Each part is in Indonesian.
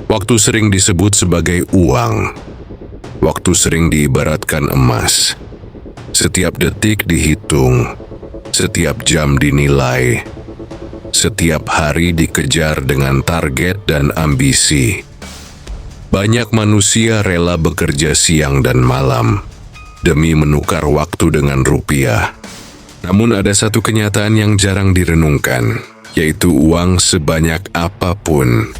Waktu sering disebut sebagai uang. Waktu sering diibaratkan emas. Setiap detik dihitung, setiap jam dinilai, setiap hari dikejar dengan target dan ambisi. Banyak manusia rela bekerja siang dan malam demi menukar waktu dengan rupiah. Namun ada satu kenyataan yang jarang direnungkan, yaitu uang sebanyak apapun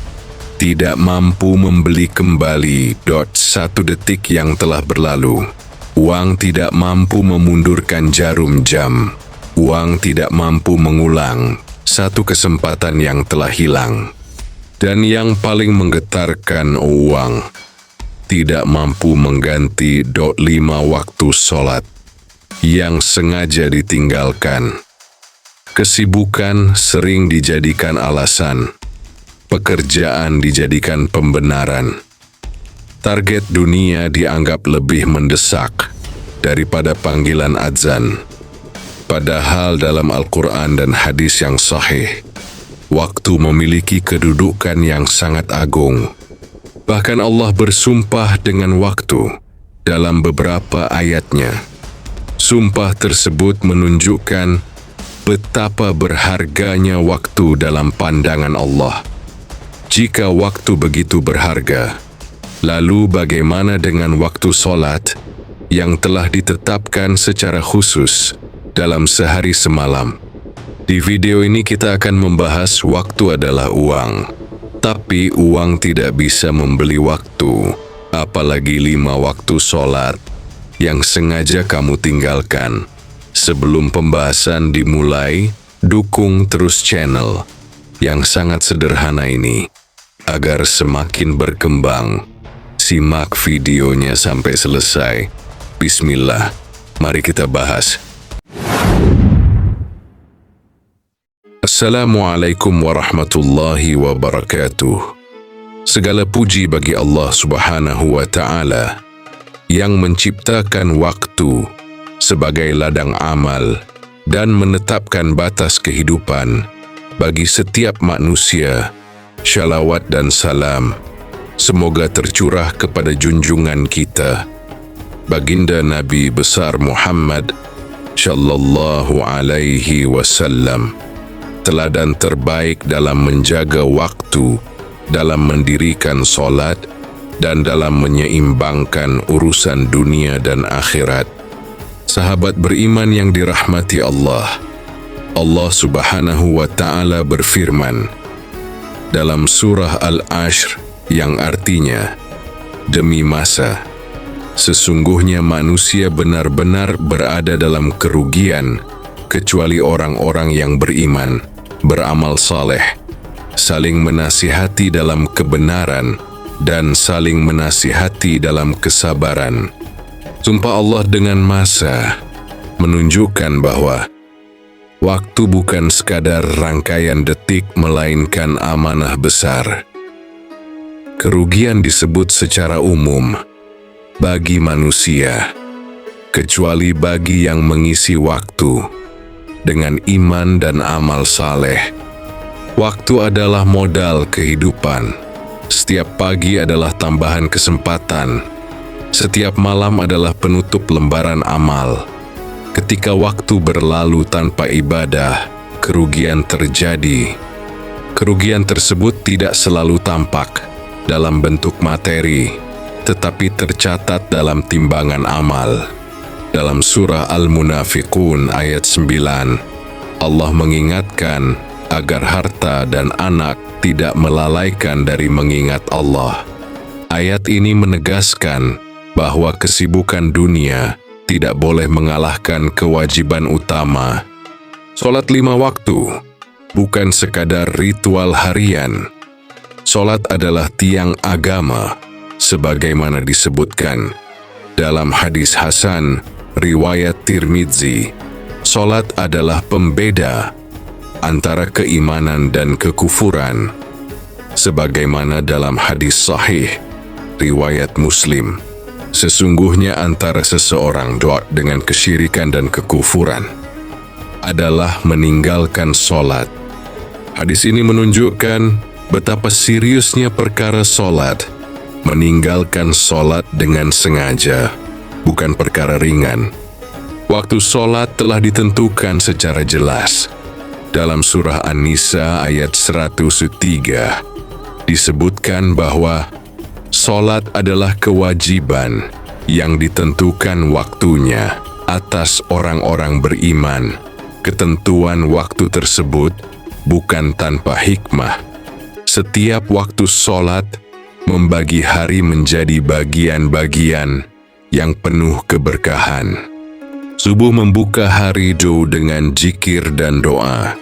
tidak mampu membeli kembali satu detik yang telah berlalu. Uang tidak mampu memundurkan jarum jam. Uang tidak mampu mengulang satu kesempatan yang telah hilang. Dan yang paling menggetarkan, uang tidak mampu mengganti 5 waktu sholat yang sengaja ditinggalkan. Kesibukan sering dijadikan alasan, pekerjaan dijadikan pembenaran. Target dunia dianggap lebih mendesak daripada panggilan azan. Padahal dalam Al-Quran dan hadis yang sahih, waktu memiliki kedudukan yang sangat agung. Bahkan Allah bersumpah dengan waktu dalam beberapa ayatnya. Sumpah tersebut menunjukkan betapa berharganya waktu dalam pandangan Allah. Jika waktu begitu berharga, lalu bagaimana dengan waktu sholat yang telah ditetapkan secara khusus dalam sehari semalam? Di video ini kita akan membahas waktu adalah uang, tapi uang tidak bisa membeli waktu, apalagi 5 waktu sholat yang sengaja kamu tinggalkan. Sebelum pembahasan dimulai, dukung terus channel yang sangat sederhana ini agar semakin berkembang. Simak videonya sampai selesai. Bismillah, mari kita bahas. Assalamualaikum warahmatullahi wabarakatuh. Segala puji bagi Allah Subhanahu wa Ta'ala yang menciptakan waktu sebagai ladang amal dan menetapkan batas kehidupan bagi setiap manusia. Shalawat dan salam semoga tercurah kepada junjungan kita, baginda Nabi besar Muhammad sallallahu alaihi wasallam, teladan terbaik dalam menjaga waktu, dalam mendirikan solat, dan dalam menyeimbangkan urusan dunia dan akhirat. Sahabat beriman yang dirahmati Allah, Allah Subhanahu wa Ta'ala berfirman dalam surah Al-Ashr yang artinya, demi masa, sesungguhnya manusia benar-benar berada dalam kerugian kecuali orang-orang yang beriman, beramal saleh, saling menasihati dalam kebenaran, dan saling menasihati dalam kesabaran. Sumpah Allah dengan masa menunjukkan bahwa waktu bukan sekadar rangkaian detik melainkan amanah besar. Kerugian disebut secara umum bagi manusia, kecuali bagi yang mengisi waktu dengan iman dan amal saleh. Waktu adalah modal kehidupan. Setiap pagi adalah tambahan kesempatan. Setiap malam adalah penutup lembaran amal. Ketika waktu berlalu tanpa ibadah, kerugian terjadi. Kerugian tersebut tidak selalu tampak dalam bentuk materi, tetapi tercatat dalam timbangan amal. Dalam surah Al-Munafiqun ayat 9, Allah mengingatkan agar harta dan anak tidak melalaikan dari mengingat Allah. Ayat ini menegaskan bahwa kesibukan dunia tidak boleh mengalahkan kewajiban utama. Solat 5 waktu bukan sekadar ritual harian. Solat adalah tiang agama, sebagaimana disebutkan dalam hadis Hasan riwayat Tirmidzi. Solat adalah pembeda antara keimanan dan kekufuran, sebagaimana dalam hadis sahih riwayat Muslim. Sesungguhnya antara seseorang dengan kesyirikan dan kekufuran adalah meninggalkan solat. Hadis ini menunjukkan betapa seriusnya perkara solat. Meninggalkan solat dengan sengaja bukan perkara ringan. Waktu solat telah ditentukan secara jelas. Dalam surah An-Nisa ayat 103 disebutkan bahwa solat adalah kewajiban yang ditentukan waktunya atas orang-orang beriman. Ketentuan waktu tersebut bukan tanpa hikmah. Setiap waktu solat membagi hari menjadi bagian-bagian yang penuh keberkahan. Subuh membuka hari dengan zikir dan doa.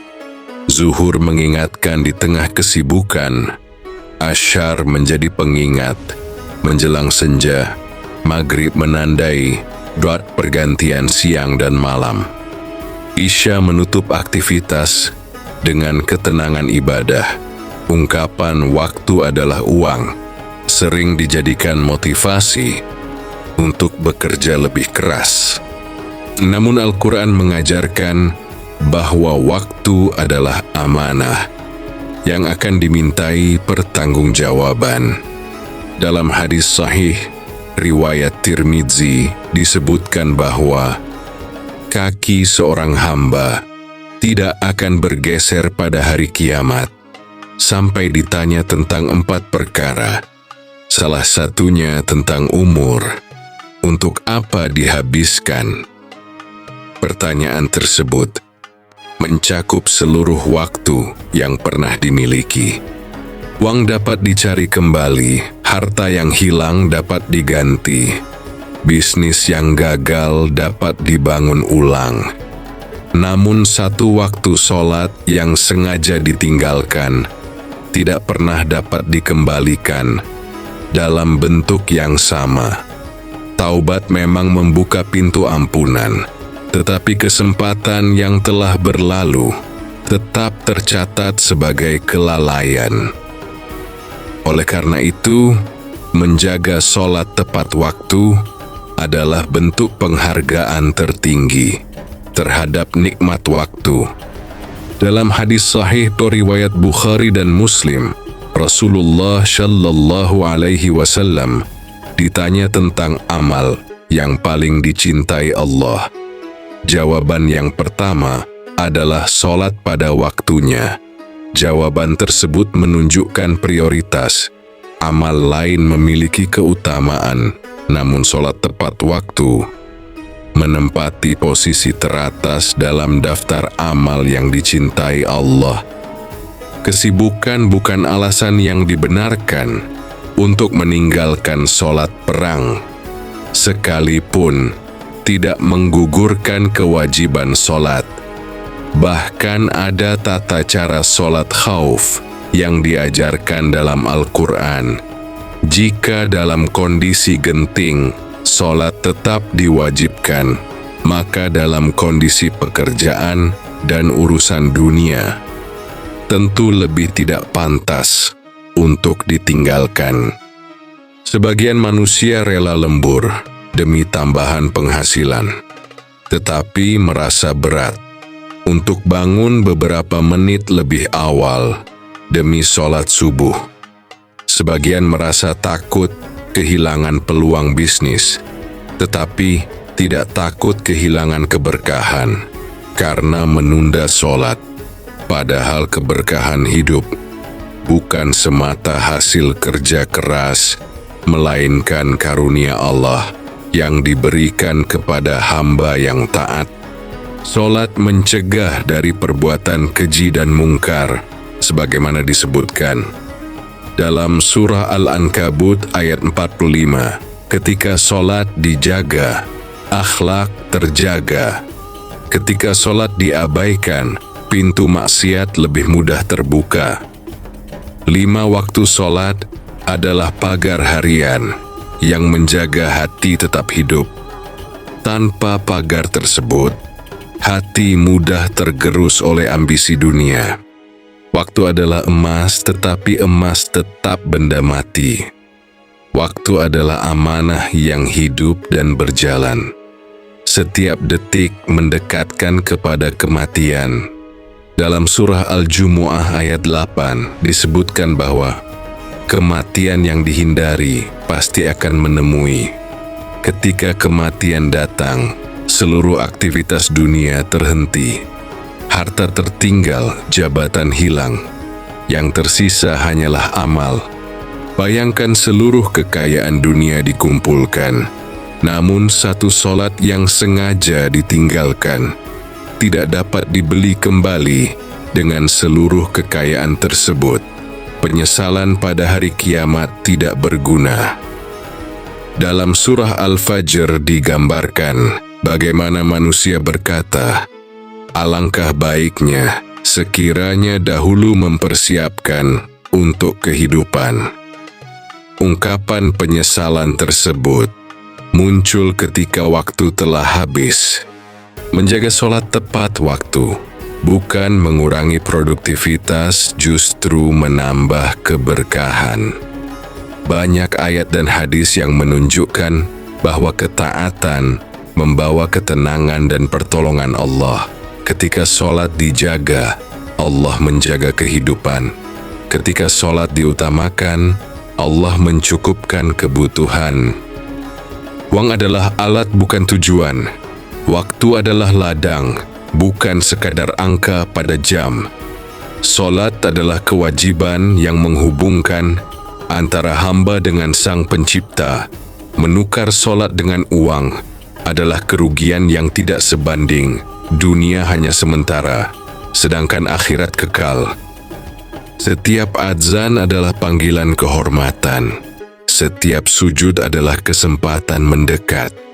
Zuhur mengingatkan di tengah kesibukan. Asyar menjadi pengingat menjelang senja. Maghrib menandai pergantian siang dan malam. Isya menutup aktivitas dengan ketenangan ibadah. Ungkapan waktu adalah uang sering dijadikan motivasi untuk bekerja lebih keras. Namun Al-Quran mengajarkan bahwa waktu adalah amanah yang akan dimintai pertanggungjawaban. Dalam hadis sahih riwayat Tirmidzi disebutkan bahwa kaki seorang hamba tidak akan bergeser pada hari kiamat sampai ditanya tentang 4 perkara. Salah satunya tentang umur. Untuk apa dihabiskan? Pertanyaan tersebut mencakup seluruh waktu yang pernah dimiliki. Uang dapat dicari kembali, harta yang hilang dapat diganti, bisnis yang gagal dapat dibangun ulang. Namun satu waktu solat yang sengaja ditinggalkan tidak pernah dapat dikembalikan dalam bentuk yang sama. Taubat memang membuka pintu ampunan, tetapi kesempatan yang telah berlalu tetap tercatat sebagai kelalaian. Oleh karena itu, menjaga solat tepat waktu adalah bentuk penghargaan tertinggi terhadap nikmat waktu. Dalam hadis sahih riwayat Bukhari dan Muslim, Rasulullah Shallallahu Alaihi Wasallam ditanya tentang amal yang paling dicintai Allah. Jawaban yang pertama adalah solat pada waktunya. Jawaban tersebut menunjukkan prioritas. Amal lain memiliki keutamaan, namun solat tepat waktu menempati posisi teratas dalam daftar amal yang dicintai Allah. Kesibukan bukan alasan yang dibenarkan untuk meninggalkan solat perang, sekalipun tidak menggugurkan kewajiban solat. Bahkan ada tata cara solat khauf yang diajarkan dalam Al-Quran. Jika dalam kondisi genting, solat tetap diwajibkan, maka dalam kondisi pekerjaan dan urusan dunia, tentu lebih tidak pantas untuk ditinggalkan. Sebagian manusia rela lembur demi tambahan penghasilan, tetapi merasa berat untuk bangun beberapa menit lebih awal demi sholat subuh. Sebagian merasa takut kehilangan peluang bisnis, tetapi tidak takut kehilangan keberkahan karena menunda sholat. Padahal keberkahan hidup bukan semata hasil kerja keras, melainkan karunia Allah yang diberikan kepada hamba yang taat. Solat mencegah dari perbuatan keji dan mungkar, sebagaimana disebutkan dalam surah Al-Ankabut ayat 45. Ketika solat dijaga, akhlak terjaga. Ketika solat diabaikan, pintu maksiat lebih mudah terbuka. 5 waktu solat adalah pagar harian yang menjaga hati tetap hidup. Tanpa pagar tersebut, hati mudah tergerus oleh ambisi dunia. Waktu adalah emas, tetapi emas tetap benda mati. Waktu adalah amanah yang hidup dan berjalan. Setiap detik mendekatkan kepada kematian. Dalam surah Al-Jumu'ah ayat 8 disebutkan bahwa kematian yang dihindari pasti akan menemui. Ketika kematian datang, seluruh aktivitas dunia terhenti. Harta tertinggal, jabatan hilang. Yang tersisa hanyalah amal. Bayangkan seluruh kekayaan dunia dikumpulkan, namun satu solat yang sengaja ditinggalkan tidak dapat dibeli kembali dengan seluruh kekayaan tersebut. Penyesalan pada hari kiamat tidak berguna. Dalam surah Al-Fajr digambarkan bagaimana manusia berkata, "Alangkah baiknya sekiranya dahulu mempersiapkan untuk kehidupan." Ungkapan penyesalan tersebut muncul ketika waktu telah habis. Menjaga sholat tepat waktu bukan mengurangi produktivitas, justru menambah keberkahan. Banyak ayat dan hadis yang menunjukkan bahwa ketaatan membawa ketenangan dan pertolongan Allah. Ketika sholat dijaga, Allah menjaga kehidupan. Ketika sholat diutamakan, Allah mencukupkan kebutuhan. Uang adalah alat bukan tujuan. Waktu adalah ladang, bukan sekadar angka pada jam. Solat adalah kewajiban yang menghubungkan antara hamba dengan Sang Pencipta. Menukar solat dengan uang adalah kerugian yang tidak sebanding. Dunia hanya sementara, sedangkan akhirat kekal. Setiap adzan adalah panggilan kehormatan. Setiap sujud adalah kesempatan mendekat.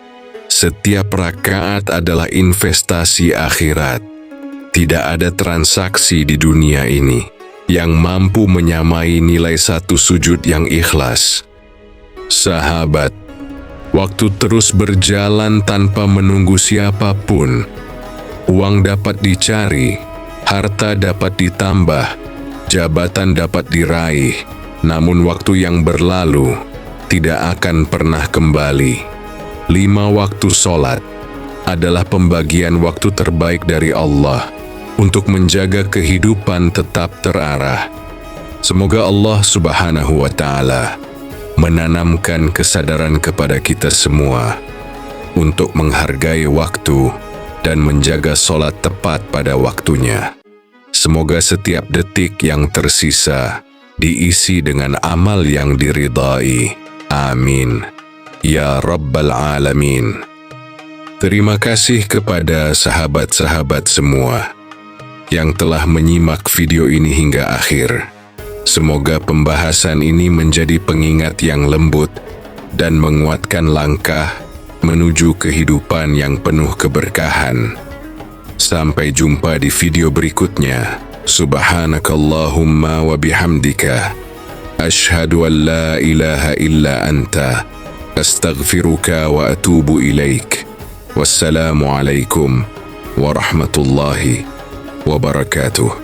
Setiap rakaat adalah investasi akhirat. Tidak ada transaksi di dunia ini yang mampu menyamai nilai satu sujud yang ikhlas. Sahabat, waktu terus berjalan tanpa menunggu siapapun. Uang dapat dicari, harta dapat ditambah, jabatan dapat diraih, namun waktu yang berlalu tidak akan pernah kembali. 5 waktu sholat adalah pembagian waktu terbaik dari Allah untuk menjaga kehidupan tetap terarah. Semoga Allah Subhanahu wa Ta'ala menanamkan kesadaran kepada kita semua untuk menghargai waktu dan menjaga sholat tepat pada waktunya. Semoga setiap detik yang tersisa diisi dengan amal yang diridai. Amin. Ya Rabbal Alamin. Terima kasih kepada sahabat-sahabat semua yang telah menyimak video ini hingga akhir. Semoga pembahasan ini menjadi pengingat yang lembut dan menguatkan langkah menuju kehidupan yang penuh keberkahan. Sampai jumpa di video berikutnya. Subhanakallahumma wa bihamdika. Ashhadu an la ilaha illa anta. Astaghfiruka wa atubu ilaik. Wassalamu alaikum warahmatullahi wabarakatuh.